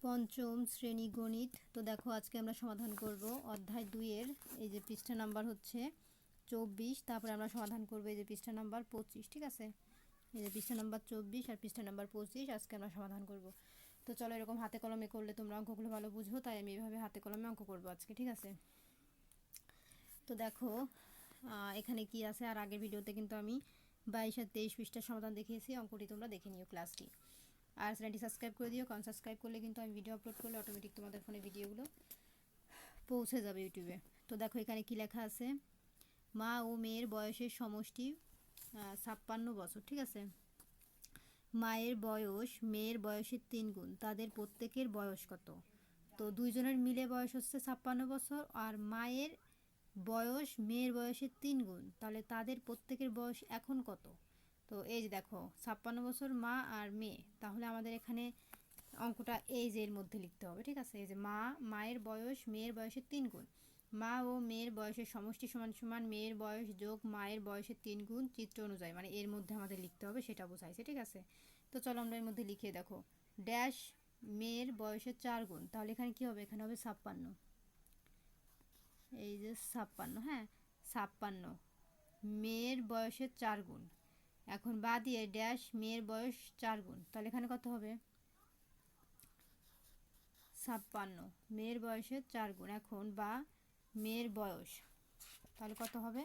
পঞ্চম শ্রেণী গণিত। তো দেখো আজকে আমরা সমাধান করব অধ্যায় 2 এর এই যে পৃষ্ঠা নাম্বার হচ্ছে 24, তারপরে আমরা সমাধান করব এই যে পৃষ্ঠা নাম্বার 25। ঠিক আছে, এই যে পৃষ্ঠা নাম্বার 24 আর পৃষ্ঠা নাম্বার 25 আজকে আমরা সমাধান করব। তো চলো, এরকম হাতে কলমে করলে তোমরা অঙ্কগুলো ভালো বুঝো, তাই আমি এইভাবে হাতে কলমে অঙ্ক করব আজকে। ঠিক আছে, তো দেখো এখানে কি আছে, আর আগের ভিডিওতে কিন্তু আমি 22 আর 23 পৃষ্ঠার সমাধান দেখিয়েছি, অঙ্কটি তোমরা দেখে নিও ক্লাসটি। আর চ্যানেলটি সাবস্ক্রাইব করে দিও, কারণ সাবস্ক্রাইব করলে কিন্তু আমি ভিডিও আপলোড করলে অটোমেটিক তোমাদের ফোনে ভিডিওগুলো পৌঁছে যাবে ইউটিউবে। তো দেখো এখানে কি লেখা আছে, মা ও মেয়ের বয়সের সমষ্টি 56 বছর। ঠিক আছে, মায়ের বয়স মেয়ের বয়সের 3 গুণ, তাদের প্রত্যেকের বয়স কত? তো দুইজনের মিলে বয়স হচ্ছে 56 বছর, আর মায়ের বয়স মেয়ের বয়সের 3 গুণ, তাহলে তাদের প্রত্যেকের বয়স এখন কত? তো এই যে দেখো 56 বছর মা আর মেয়ে, তাহলে আমাদের এখানে অঙ্কটা এই যে এর মধ্যে লিখতে হবে। ঠিক আছে, এই যে মায়ের বয়স মেয়ের বয়সের 3 গুণ, মা ও মেয়ের বয়সের সমষ্টি সমান সমান মেয়ের বয়স যোগ মায়ের বয়সের 3 গুণ চিত্র অনুযায়ী, মানে এর মধ্যে আমাদের লিখতে হবে, সেটা বোঝাইছে। ঠিক আছে, তো চলো আমরা এর মধ্যে লিখে দেখো, ড্যাশ মেয়ের বয়সের 4 গুণ, তাহলে এখানে কি হবে, এখানে হবে 56। এই যে 56, হ্যাঁ 56 মেয়ের বয়সের 4 গুণ, এখন বা দিয়ে ড্যাশ মেয়ের বয়স 4 গুণ, তাহলে এখানে কত হবে 56 মেয়ের বয়সের 4 গুণ, এখন বা মেয়ের বয়স, তাহলে কত হবে,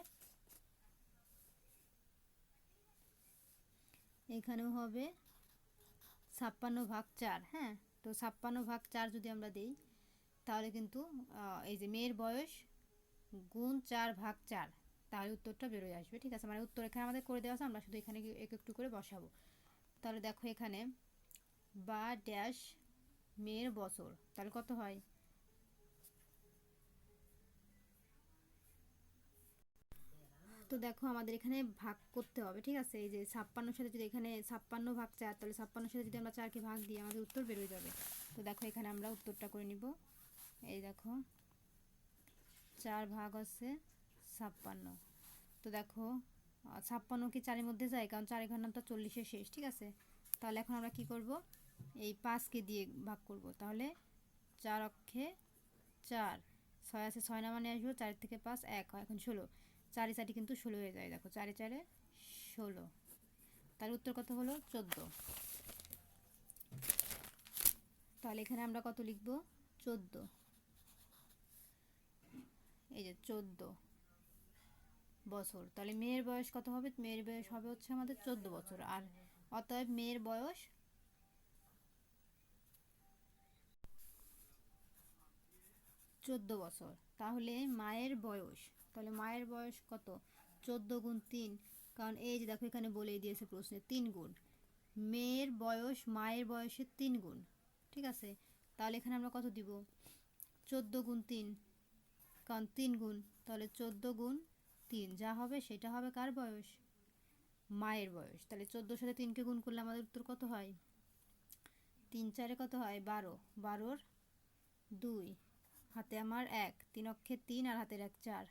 এখানেও হবে 56/4। হ্যাঁ, তো 56/4 যদি আমরা দিই, তাহলে কিন্তু এই যে মেয়ের বয়স গুণ 4/4, তাহলে উত্তরটা বেরোয় আসবে। ঠিক আছে, মানে উত্তর এখানে আমাদের করে দেওয়া আছে, আমরা শুধু এখানে একটু করে বসাবো। তাহলে দেখো এখানে বা ড্যাশ মেয়ের বছর, তাহলে কত হয়, তো দেখো আমাদের এখানে ভাগ করতে হবে। ঠিক আছে, এই যে 56 সাথে যদি এখানে 56/4, তাহলে 56 সাথে যদি আমরা 4কে ভাগ দিই আমাদের উত্তর বেরোয় যাবে। তো দেখো এখানে আমরা উত্তরটা করে নিব। এই দেখো 4 ভাগ হচ্ছে 56। তো দেখো 56 কি 4-এর মধ্যে যায়, কারণ 4 ঘর নামটা 40-এর শেষ। ঠিক আছে, তাহলে এখন আমরা কি করব, এই 5কে দিয়ে ভাগ করব, তাহলে 4 অক্ষে 4, 6 আছে 6 নামানে আসবো, 4 থেকে 5 1 হয়, এখন 16, 4 4 কিন্তু 16 হয়ে যায়, দেখো 4 4 16, তার উত্তর কত হলো 14। তাহলে এখানে আমরা কত লিখব, 14। এই যে 14 বছর, তাহলে মেয়ের বয়স কত হবে, মেয়ের বয়স হবে হচ্ছে আমাদের 14 বছর, আর অতএব মেয়ের বয়স 14 বছর। তাহলে মায়ের বয়স, তাহলে মায়ের বয়স কত, 14 গুণ 3, কারণ এই যে দেখো এখানে বলেই দিয়েছে প্রশ্নে 3 গুণ, মেয়ের বয়স মায়ের বয়সের 3 গুণ। ঠিক আছে, তাহলে এখানে আমরা কত দিব, 14 গুণ 3, কারণ 3 গুণ, তাহলে 14 গুণ 3 যা হবে সেটা হবে কার বয়স, মায়ের বয়স। তাহলে 14 সাথে 3কে গুণ করলে আমাদের উত্তর কত হয়, 3 4 কত হয় 12, 12-র 2, হাতে আমার 1, 3 অক্ষে 3 আর হাতের 1 4,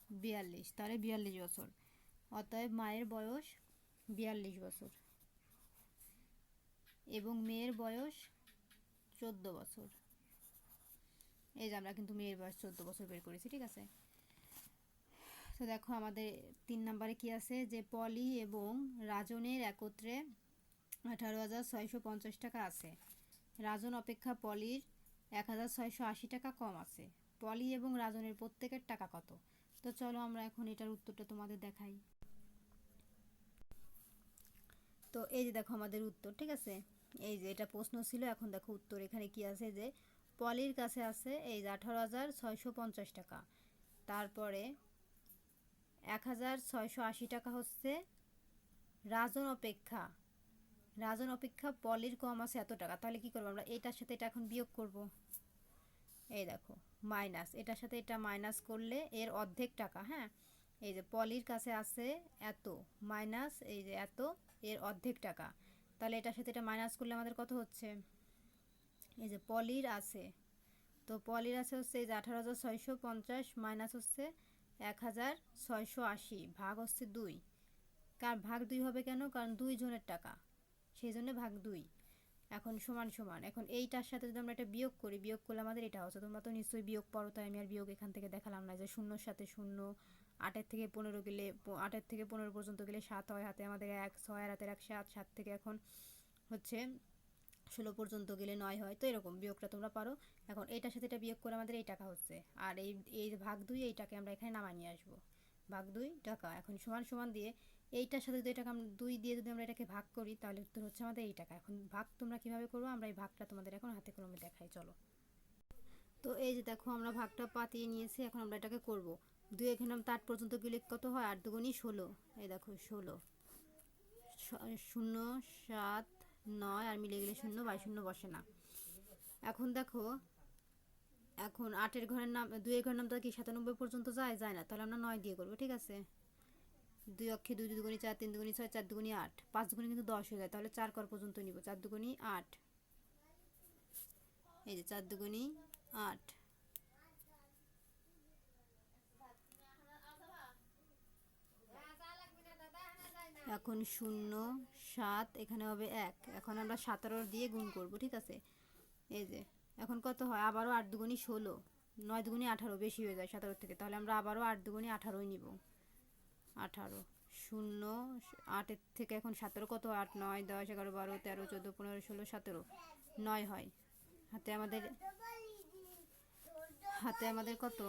42, তাহলে 42 বছর। অতএব মায়ের বয়স 42 বছর এবং মেয়ের বয়স 14 বছর। এই যে আমরা কিন্তু মেয়ের বয়স 14 বছর বের করেছি। ঠিক আছে, তো দেখো আমাদের 3 নম্বরে কি আছে, যে পলি এবং রাজনের একত্রে 18,650 টাকা আছে, রাজন অপেক্ষা পলির 1,680 টাকা কম আছে, পলি এবং রাজনের প্রত্যেকের টাকা কত? তো চলো আমরা এখন এটার উত্তরটা তোমাদের দেখাই। তো এই যে দেখো আমাদের উত্তর। ঠিক আছে, এই যে এটা প্রশ্ন ছিল, এখন দেখো উত্তর এখানে কি আছে, যে পলির কাছে আছে এই যে 18,650 টাকা, তারপরে 1,680 টাকা হচ্ছে রাজন অপেক্ষা পলির কম আছে এত টাকা। তাহলে কি করবো আমরা, এটার সাথে এটা এখন বিয়োগ করব। এই দেখো মাইনাস, এটার সাথে এটা মাইনাস করলে এর অর্ধেক টাকা। হ্যাঁ, এই যে পলির কাছে আছে এত, মাইনাস এই যে এত, এর অর্ধেক টাকা, তাহলে এটার সাথে এটা মাইনাস করলে আমাদের কত হচ্ছে, এই যে পলির আছে, তো পলির আছে হচ্ছে এই যে 18,650 মাইনাস হচ্ছে 1,680 ভাগ হচ্ছে 2, কার ভাগ 2 হবে কেন, কারণ 2 জনের টাকা, সেই জন্য ভাগ 2। এখন সমান সমান, এখন এইটার সাথে যদি আমরা এটা বিয়োগ করি, বিয়োগ করলে আমাদের এটা হচ্ছে, তোমরা তো নিশ্চয়ই বিয়োগ পড়ো, তাই আমি আর বিয়োগ এখান থেকে দেখালাম না, যে শূন্যর সাথে শূন্য, 8-এর থেকে 15 গেলে, 8-এর থেকে 15 পর্যন্ত গেলে 7 হয়, হাতে আমাদের 1, 6 আর হাতের 1 7, 7 থেকে এখন হচ্ছে 16 পর্যন্ত গেলে 9 হয়। তো এরকম বিয়োগটা তোমরা পারো। এখন এইটার সাথে এটা বিয়োগ করে আমাদের এই টাকা হচ্ছে, আর এই ভাগ 2 এইটাকে আমরা এখানে নামায় নিয়ে আসবো, ভাগ 2 টাকা। এখন সমান সমান দিয়ে এইটার সাথে যদি এটাকে আমরা 2 দিয়ে যদি আমরা এটাকে ভাগ করি, তাহলে উত্তর হচ্ছে আমাদের এই টাকা। এখন ভাগ তোমরা কিভাবে করবো, আমরা এই ভাগটা তোমাদের এখন হাতে কলমে দেখাই, চলো। তো এই যে দেখো আমরা ভাগটা পাতিয়ে নিয়েছি, এখন আমরা এটাকে করব। 2 এখানে 8 পর্যন্ত গেলে কত হয়, 8 দুগুণী 16, এই দেখো 16, 0 7 9 আর মিলে গেলে 0, বাই 0 বসে না। এখন দেখো, এখন 8-এর ঘরের নাম, 2-এর ঘরের নামটা কি 97 পর্যন্ত যায়, যায় না, তাহলে আমরা 9 দিয়ে করবো, ঠিক আছে। 2 অক্ষে 2 দুগুণী 4, 3 দুগুণী 6, 4 দুগুণী 8, 5 দুগুণী কিন্তু 10 হয়ে যায়, তাহলে 4 কর পর্যন্ত নিব, 4 দুগুণী 8, এই যে 4 দুগুণী 8। এখন 0 7, এখানে হবে 1, এখন আমরা 17 দিয়ে গুণ করব, ঠিক আছে। এই যে এখন কত হয়, আবারও 8 দুগুণী 16, 9 দুগুণী 18, বেশি হয়ে যায় 17 থেকে, তাহলে আমরা আবারও 8 দুগুণী 18ই নিব, 18। 0 8-এর থেকে এখন 17 কত, 8 9 10 11 12 13 14 15 16 17, 9 হয়, হাতে আমাদের কত,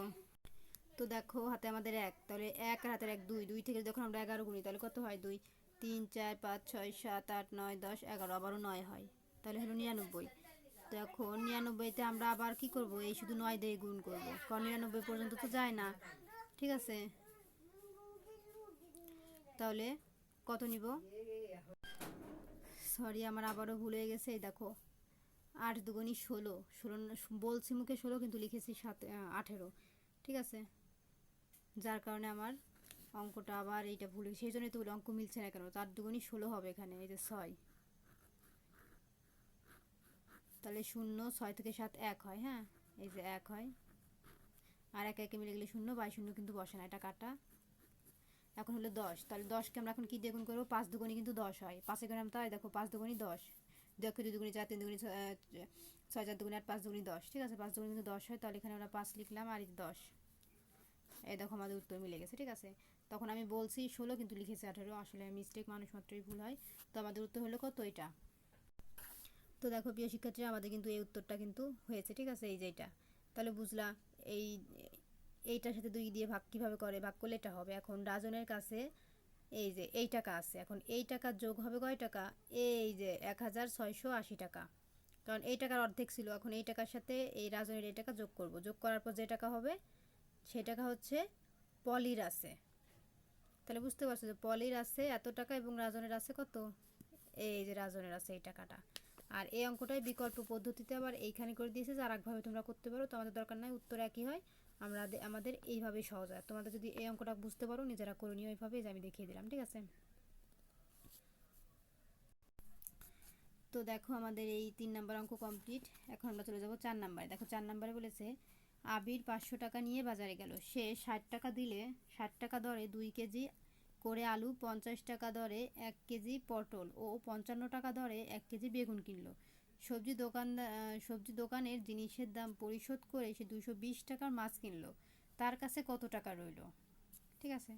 তো দেখো হাতে আমাদের 1, তাহলে 1 আর হাতের 1 2, 2 থেকে যখন আমরা 11 গুণি, তাহলে কত হয়, 2 3 4 5 6 7 8 9 10 11, আবারও 9 হয়, তাহলে হলো 99। তো এখন 99-তে আমরা আবার কি করব, এই শুধু 9 দিয়ে গুণ করব, কারণ 99 পর্যন্ত তো যায় না, ঠিক আছে। তাহলে কত নিব, সরি আমার আবারও ভুল হয়ে গেছে, এই দেখো 8 দুগুণী 16, 16 বলছি মুখে 16 কিন্তু লিখেছি 18, ঠিক আছে। যার কারণে আমার অঙ্কটা আবার এইটা ভুল, সেই জন্যই তো অঙ্ক মিলছে না কেন, 8 দুগুণী 16 হবে এখানে, এই যে 6, তাহলে 0 6 থেকে 7 1 হয়, হ্যাঁ এই যে 1 হয়, আর 1 1 মিলে গেলে 0, বাই 0 কিন্তু বসে না, এটা কাটা। এখন হলো 10, তাহলে 10কে আমরা এখন কি দিয়ে গুণ করবো, 5 দুগুণী কিন্তু 10 হয়, 5 গ্রাম, তাই দেখো 5 দুগুণী 10, 2 2 দুগুণী 4, 3 দুগুণী 6 4 দুগুণী 8, 5 দুগুণী 10, ঠিক আছে, 5 দুগুণী কিন্তু 10 হয়, তাহলে এখানে আমরা 5 লিখলাম, আর এই 10, এই দেখো আমাদের উত্তর মিলে গেছে, ঠিক আছে। তখন আমি বলছি 16 কিন্তু লিখেছি 18, আসলে মিস্টেক মানুষ মাত্রই ভুল হয়। তো আমাদের উত্তর হলো কত, এটা। তো দেখো প্রিয় শিক্ষার্থীরা, আমাদের কিন্তু এই উত্তরটা কিন্তু হয়েছে, ঠিক আছে, এই যে এটা, তাহলে বুঝলা এই এইটার সাথে 2 দিয়ে ভাগ কিভাবে করে, ভাগ করলে এটা হবে। এখন রাজনের কাছে এই যে এই টাকা আছে, এখন এই টাকা যোগ হবে কয় টাকা, এই যে 1680 টাকা, কারণ এই টাকার অর্ধেক ছিল, এখন এই টাকার সাথে এই রাজনের এই টাকা যোগ করব, যোগ করার পর যে টাকা হবে সেই টাকা হচ্ছে পলির আছে, তাহলে বুঝতে পারছো যে পলির আছে এত টাকা এবং রাজনের আছে কত, এই যে রাজনের আছে এই টাকাটা। আর এই অঙ্কটাই বিকল্প পদ্ধতিতে আবার এইখানে করে দিয়েছে, যে আর একভাবে তোমরা করতে পারো, তো আমাদের দরকার নাই, উত্তর একই হয়, আমাদের এইভাবেই সহজ হয়। তোমাদের যদি এই অঙ্কটা বুঝতে পারো, নিজেরা করে নিও এইভাবে, যে আমি দেখিয়ে দিলাম, ঠিক আছে। তো দেখো আমাদের এই 3 নাম্বার অঙ্ক কমপ্লিট। এখন আমরা চলে যাব 4 নাম্বারে। দেখো 4 নাম্বারে বলেছে আবির 500 টাকা নিয়ে বাজারে গেল, সে 60 টাকা দিলে 60 টাকা দরে 2 কেজি করে আলু, 50 টাকা দরে 1 কেজি পটল ও 55 টাকা দরে 1 কেজি বেগুন কিনলো। সবজি দোকানের জিনিসের দাম পরিশোধ করে সে 220 টাকার মাছ কিনলো, তার কাছে কত টাকা রইল, ঠিক আছে।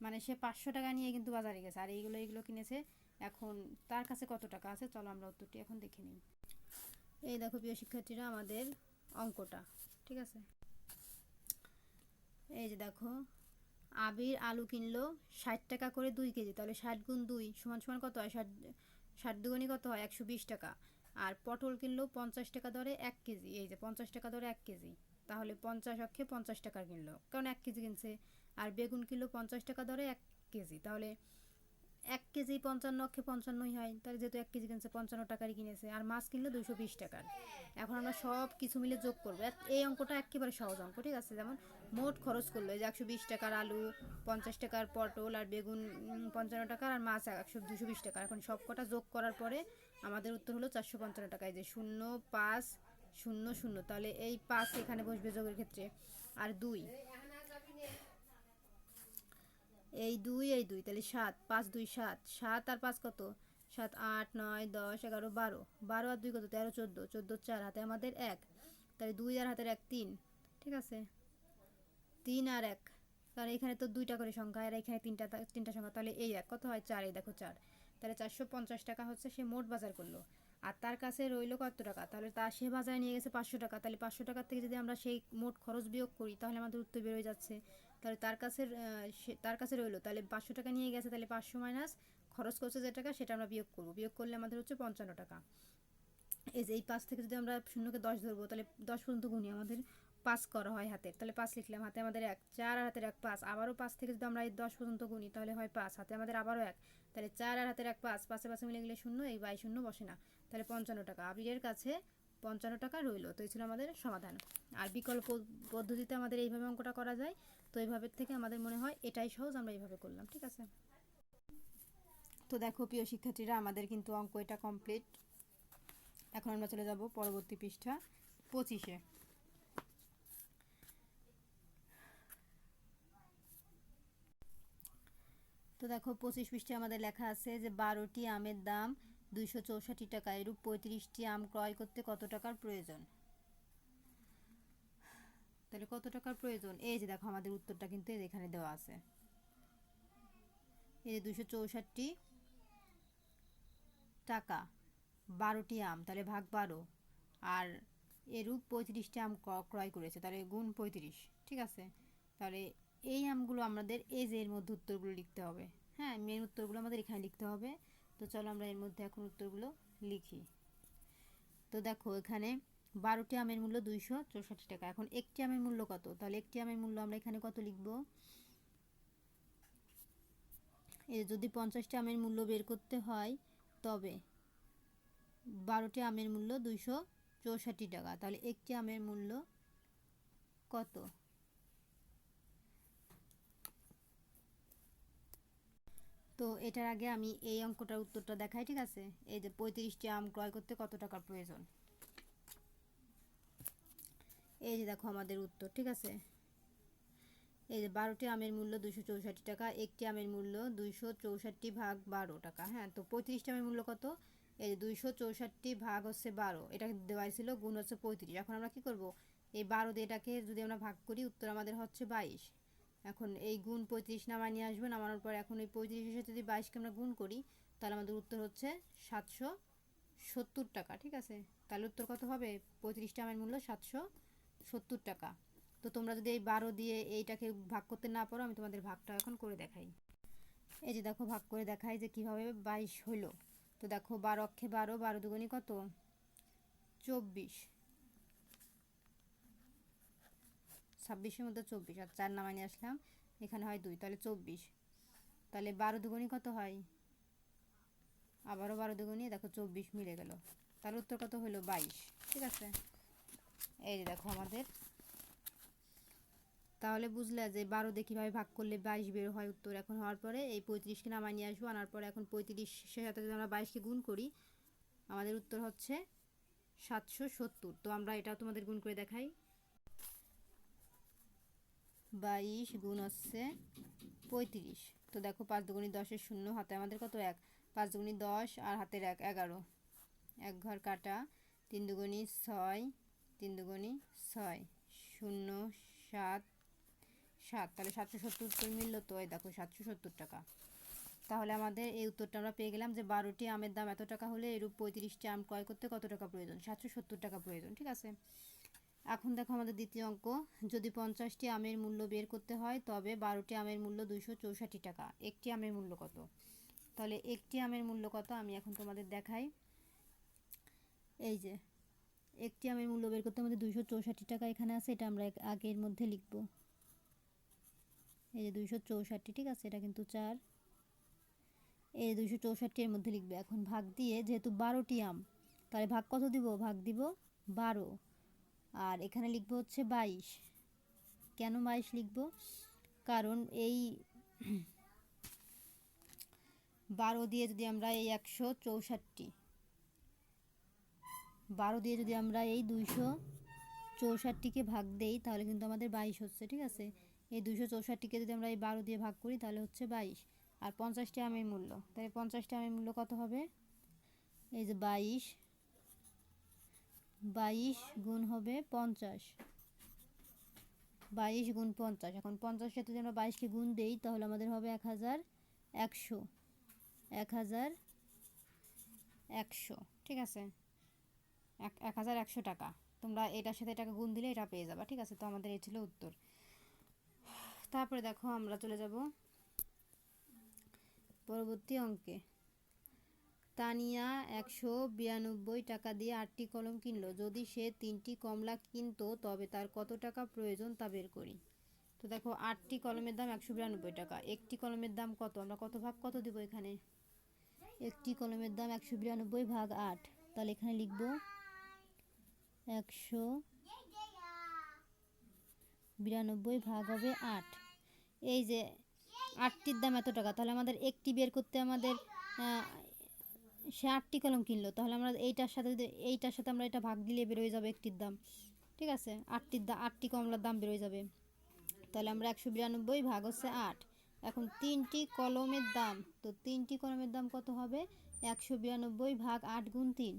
মানে সে 500 টাকা নিয়ে কিন্তু বাজারে গেছে, আর এইগুলো কিনেছে, এখন তার কাছে কত টাকা আছে, চলো আমরা উত্তরটি এখন দেখে নিই। এই দেখো প্রিয় শিক্ষার্থীরা আমাদের অঙ্কটা, ঠিক আছে। এই যে দেখো আবির আলু কিনলো 60 টাকা করে 2 কেজি, তাহলে 60 গুণ 2 সমান সমান কত হয়, 60 দুগুণী কত হয়, 120 টাকা। আর পটল কিনলো 50 টাকা দরে 1 কেজি, এই যে 50 টাকা দরে 1 কেজি, তাহলে 50 অক্ষে 50 টাকার কিনলো, কারণ 1 কেজি কিনছে। আর বেগুন কিনলো 50 টাকা দরে 1 কেজি, তাহলে 1 কেজি 55 অক্ষে 55ই হয়, তাহলে যেহেতু 1 কেজি কিনছে 55 টাকারই কিনেছে। আর মাছ কিনলো 220 টাকার। এখন আমরা সব কিছু মিলে যোগ করবো, এই অঙ্কটা একেবারে সহজ অঙ্ক, ঠিক আছে। যেমন মোট খরচ করলো এই যে 120 টাকার আলু, 50 টাকার পটল, আর বেগুন 55 টাকার, আর মাছ 220 টাকার। এখন সব কটা যোগ করার পরে আমাদের উত্তর হলো 455 টাকা, এই যে 0 5 0 0, তাহলে এই 5 এখানে বসবে যোগের ক্ষেত্রে, আর 2 এই 2 তাহলে 7, 5 2 7, 7 আর 5 কত, 7, 8, 9, 10, 11, 12, 12 আর 2 কত, 13, 14, 14 4, হাতে আমাদের 1, তাহলে 2 আর হাতের 1 3, ঠিক আছে, 3 আর 1, কারণ এখানে তো 2টা করে সংখ্যা আর এখানে তিনটা সংখ্যা, তাহলে এই 1 কত হয় 4, এই দেখো 4, তাহলে 450 টাকা হচ্ছে সে মোট বাজার করলো। আর তার কাছে রইলো কত টাকা, তাহলে সে বাজারে নিয়ে গেছে 500 টাকা, তাহলে 500 টাকার থেকে যদি আমরা সেই মোট খরচ বিয়োগ করি তাহলে আমাদের উত্তর বেরোয় যাচ্ছে। তাহলে তার কাছে রইলো, তাহলে 500 টাকা নিয়ে গেছে, তাহলে 500 মাইনাস খরচ করছে যে টাকা সেটা আমরা বিয়োগ করবো, বিয়োগ করলে আমাদের হচ্ছে 55 টাকা। এই যে এই 5 থেকে যদি আমরা শূন্যকে 10 ধরবো, তাহলে 10 পর্যন্ত গুনি, আমাদের 5 করা হয় হাতে, তাহলে 5 লিখলাম, হাতে আমাদের 1, 4 আর হাতের 1 5, আবারও 5 থেকে যদি আমরা এই 10 পর্যন্ত গুনি তাহলে হয় 5, হাতে আমাদের আবারও 1, তাহলে 4 আর হাতের 1 5, 5 5 মিলে গেলে শূন্য, এই 22 শূন্য বসে না, তাহলে 55 টাকা, আবিরের কাছে 55 টাকা রইলো। তো এই ছিল আমাদের সমাধান। আর বিকল্প পদ্ধতিতে আমাদের এইভাবে অঙ্কটা করা যায়, তো এইভাবে থেকে আমাদের মনে হয় এটাই সহজ, আমরা এইভাবে করলাম, ঠিক আছে। তো দেখো প্রিয় শিক্ষার্থীরা, আমাদের কিন্তু অঙ্ক এটা কমপ্লিট। এখন আমরা চলে যাব পরবর্তী পৃষ্ঠা 25-এ। তো দেখো 25 পৃষ্ঠায় আমাদের লেখা আছে যে 12টি আমের দাম 264 টাকা, এরূপ 35টি আম ক্রয় করতে কত টাকার প্রয়োজন। তাহলে কত টাকার প্রয়োজন, এই যে দেখো আমাদের উত্তরটা কিন্তু এখানে দেওয়া আছে, এই যে 264 টাকা, 12টি আম, তাহলে ভাগ 12, আর এরূপ 35টি আম ক্রয় করেছে, তাহলে গুণ 35, ঠিক আছে। তাহলে এই আমগুলো আমাদের এই যে এর মধ্যে উত্তরগুলো লিখতে হবে, হ্যাঁ মেন উত্তরগুলো আমাদের এখানে লিখতে হবে। তো চলো আমরা এর মধ্যে এখন উত্তরগুলো লিখি। তো দেখো এখানে 12টি আমের মূল্য 264 টাকা, এখন একটি আমের মূল্য কত, তাহলে একটি আমের মূল্য আমরা এখানে কত লিখবো, এই যদি 50টি আমের মূল্য বের করতে হয় তবে 12টি আমের মূল্য 264 টাকা, তাহলে একটি আমের মূল্য কত। তো এটার আগে আমি এই অঙ্কটার উত্তরটা দেখাই, ঠিক আছে। এই যে 35টি আম ক্রয় করতে কত টাকার প্রয়োজন, এই যে দেখো আমাদের উত্তর, ঠিক আছে। এই যে 12টি আমের মূল্য 264 টাকা, একটি আমের মূল্য 264 ভাগ 12 টাকা, হ্যাঁ। তো 35টি আমের মূল্য কত, এই যে 264 ভাগ হচ্ছে 12, এটা দেওয়া ছিল, গুণ হচ্ছে 35। এখন আমরা কি করব, এই 12 দিয়ে এটাকে যদি আমরা ভাগ করি উত্তর আমাদের হচ্ছে 22। এখন এই গুণ 35 নামায় নিয়ে আসবো, নামানোর পর এখন এই 35-এর সাথে যদি 22কে আমরা গুণ করি তাহলে আমাদের উত্তর হচ্ছে 770 টাকা, ঠিক আছে। তাহলে উত্তর কত হবে, 35টি আমের মূল্য 770 টাকা। তো তোমরা যদি এই 12 দিয়ে এইটাকে ভাগ করতে না পারো, আমি তোমাদের ভাগটা এখন করে দেখাই। এই যে দেখো ভাগ করে দেখাই যে কিভাবে 22 হলো। তো দেখো 12 অক্ষে 12, 12 দুগুণী কত 24, 26-এর মধ্যে 24, আর 4 নামাই নিয়ে আসলাম, এখানে হয় 2, তাহলে 24, তাহলে 12 দুগুণী কত হয়, আবারও 12 দুগুণী, দেখো 24 মিলে গেল, তাহলে উত্তর কত হলো 22, ঠিক আছে। এই যে দেখো আমাদের, তাহলে বুঝলে যে 12 দিয়ে কীভাবে ভাগ করলে 22 বের হয় উত্তর। এখন হওয়ার পরে এই 35কে নামায় নিয়ে আসবো, আনার পরে এখন 35-এর সাথে যদি আমরা 22কে গুণ করি আমাদের উত্তর হচ্ছে 770। তো আমরা এটা তোমাদের গুণ করে দেখাই, 22 গুণ হচ্ছে 35। তো দেখো 5 দুগুণী 10-এর শূন্য, হাতে আমাদের কত 1, 5 দুগুণী 10 আর হাতের 1 11, 1 ঘর কাটা, 3 দুগুণী 6, 3 দুগুণী 6, 0 7 7, তাহলে 770 উত্তর মিলল। তো এই দেখো 770 টাকা। তাহলে আমাদের এই উত্তরটা আমরা পেয়ে গেলাম যে 12টি আমের দাম এত টাকা হলে এরূপ 35টি আম ক্রয় করতে কত টাকা প্রয়োজন, 770 টাকা প্রয়োজন, ঠিক আছে। এখন দেখো আমাদের দ্বিতীয় অঙ্ক, যদি 50টি আমের মূল্য বের করতে হয় তবে 12টি আমের মূল্য 264 টাকা, একটি আমের মূল্য কত। তাহলে একটি আমের মূল্য কত আমি এখন তোমাদের দেখাই। এই যে একটি আমের মূল্য বের করতে আমাদের 264 টাকা এখানে আছে, এটা আমরা আগের মধ্যে লিখব, এই যে 264, ঠিক আছে, এটা কিন্তু 4, এই 264 এর মধ্যে লিখবে। এখন ভাগ দিয়ে, যেহেতু 12টি আম তাহলে ভাগ কত দিব, ভাগ দিব 12, আর এখানে লিখবো হচ্ছে 22। কেন 22 লিখবো, কারণ এই 12 দিয়ে যদি আমরা এই 164, 12 দিয়ে যদি আমরা এই 264কে ভাগ দেই তাহলে কিন্তু আমাদের 22 হচ্ছে, ঠিক আছে। এই 264কে যদি আমরা এই 12 দিয়ে ভাগ করি তাহলে হচ্ছে 22। আর 50টি আমের মূল্য, তাহলে 50টি আমের মূল্য কত হবে, এই যে 22, 22 গুণ হবে 50, 22 গুণ 50। এখন 50 সাথে যদি আমরা 22কে গুণ দেই তাহলে আমাদের হবে 1100, 1100, ঠিক আছে, 1100 টাকা। তোমরা এটার সাথে এটাকে গুণ দিলে এটা পেয়ে যাবা, ঠিক আছে। তো আমাদের এই ছিল উত্তর। তারপরে দেখো আমরা চলে যাব পরবর্তী অঙ্কে। তানিয়া 192 টাকা দিয়ে 8টি কলম কিনলো। যদি সে 3টি কমলা কিনতো তবে তার কত টাকা প্রয়োজন তা বের করি। তো দেখো 8টি কলমের দাম 192 টাকা। একটি কলমের দাম কত, আমরা কত ভাগ কত দিব এখানে, একটি কলমের দাম 192 ভাগ 8, তাহলে এখানে লিখব 192 ভাগ হবে 8। এই যে 8টির দাম এত টাকা, তাহলে আমাদের একটি বের করতে আমাদের সে 8টি কলম কিনলো, তাহলে আমরা এইটার সাথে আমরা এটা ভাগ দিলে বেরোয় যাবে একটির দাম, ঠিক আছে। 8টি কমলার দাম বেরোয় যাবে, তাহলে আমরা 192 ভাগ হচ্ছে 8। এখন 3টি কলমের দাম, তো 3টি কলমের দাম কত হবে, 192 ভাগ 8 গুণ 3,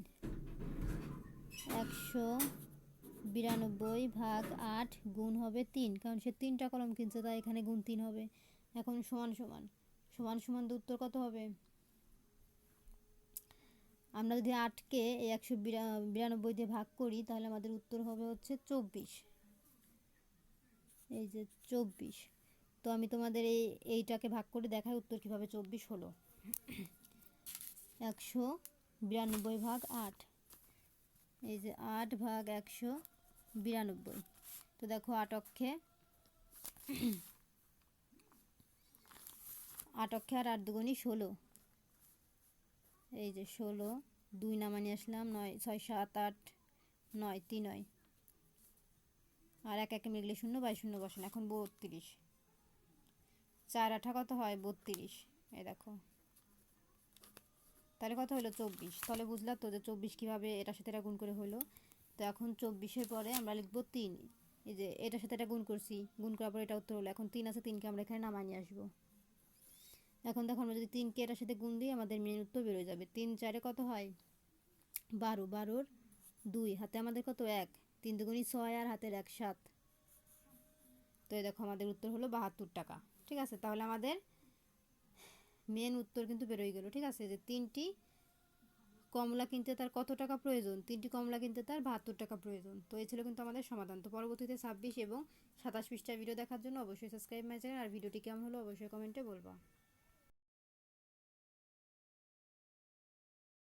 192 ভাগ 8 গুণ হবে 3, কারণ সে 3টা কলম কিনছে তাই এখানে গুণ 3 হবে। এখন সমান সমান সমান সমান উত্তর কত হবে, আমরা যদি 8কে 192 দিয়ে ভাগ করি তাহলে আমাদের উত্তর হবে হচ্ছে 24, এই যে 24। তো আমি তোমাদের এইটাকে ভাগ করে দেখাই উত্তর কিভাবে 24 হলো। 192 ভাগ 8, এই যে 8 ভাগ 192। তো দেখো 8 অক্ষে আর 8 দুগুণী 16, এই যে 16, 2 নামানি আসলাম, 9, 6, 7, 8, 9, 3, 9, আর 1 1 মিললে 0, 0 বসেন। এখন 32, 4 8 কত হয় 32, এই দেখো, তাহলে কত হলো 24। তাহলে বুঝলা তো যে 24 কীভাবে এটার সাথে এটা গুণ করে হলো। তো এখন 24-এর পরে আমরা লিখব 3, এই যে এটার সাথে এটা গুণ করছি, গুণ করার পরে এটা উত্তর হলো। এখন 3 আছে, 3কে আমরা এখানে নামাই নিয়ে আসবো। এখন দেখো আমরা যদি 3কে এটার সাথে গুণ দিই আমাদের মেন উত্তর বেরোয় যাবে। 3 4 কত হয় 12, 12-র 2, হাতে আমাদের কত 1, 3 দুগুণী 6 আর হাতের 1 7। তো এই দেখো আমাদের উত্তর হলো 72 টাকা, ঠিক আছে। তাহলে আমাদের মেন উত্তর কিন্তু বেরোয় গেল, ঠিক আছে। যে 3টি কমলা কিনতে তার কত টাকা প্রয়োজন, 3টি কমলা কিনতে তার 72 টাকা প্রয়োজন। তো এই ছিল কিন্তু আমাদের সমাধান। তো পরবর্তীতে 26 এবং 27 পৃষ্ঠার ভিডিও দেখার জন্য অবশ্যই সাবস্ক্রাইব মাই চ্যানেল, আর ভিডিওটি কেমন হলো অবশ্যই কমেন্টে বলবা।